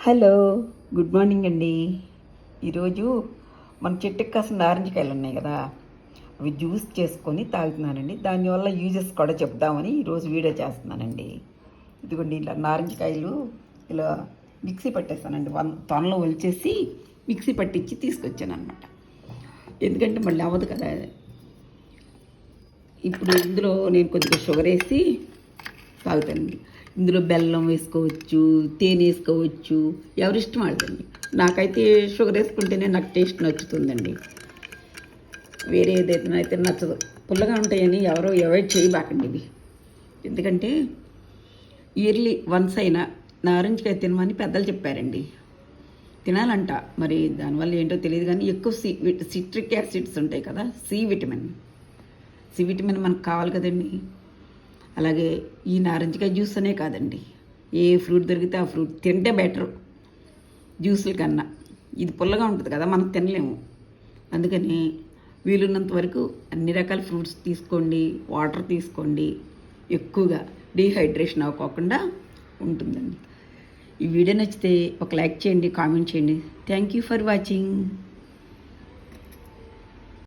Hello, good morning అండి. ఈరోజు మన చెట్టుకి కాసిన నారింజకాయలు ఉన్నాయి కదా, అవి జ్యూస్ చేసుకొని తాగుతున్నానండి. దానివల్ల యూజెస్ కూడా చెప్దామని ఈరోజు వీడియో చేస్తున్నానండి. ఇదిగోండి, ఇలా నారింజకాయలు ఇలా మిక్సీ పట్టేస్తానండి. తొనలో ఒలిచేసి మిక్సీ పట్టించి తీసుకొచ్చాను అనమాట. ఎందుకంటే మళ్ళీ అవ్వదు కదా. ఇప్పుడు ఇందులో నేను కొద్దిగా షుగర్ వేసి తాగుతానండి. ఇందులో బెల్లం వేసుకోవచ్చు, తేనె వేసుకోవచ్చు, ఎవరిష్టం వాళ్ళదండి. నాకైతే షుగర్ వేసుకుంటేనే నాకు టేస్ట్ నచ్చుతుందండి. వేరే ఏదైతే అయితే నచ్చదు. పుల్లగా ఉంటాయని ఎవరో అవాయిడ్ చేయబాకండి ఇవి. ఎందుకంటే ఇయర్లీ వన్స్ అయినా నారింజకాయ తినమని పెద్దలు చెప్పారండి. తినాలంట. మరి దానివల్ల ఏంటో తెలియదు కానీ ఎక్కువ సిట్రిక్ యాసిడ్స్ ఉంటాయి కదా, సి విటమిన్ మనకు కావాలి కదండి. అలాగే ఈ నారింజకాయ జ్యూస్ అనే కాదండి, ఏ ఫ్రూట్ దొరికితే ఆ ఫ్రూట్ తింటే బెటర్ జ్యూసుల కన్నా. ఇది పుల్లగా ఉంటుంది కదా, మనం తినలేము. అందుకని వీలున్నంత వరకు అన్ని రకాల ఫ్రూట్స్ తీసుకోండి, వాటర్ తీసుకోండి. ఎక్కువగా డీహైడ్రేషన్ అవ్వకుండా ఉంటుందండి. ఈ వీడియో నచ్చితే ఒక లైక్ చేయండి, కామెంట్ చేయండి. Thank you for watching.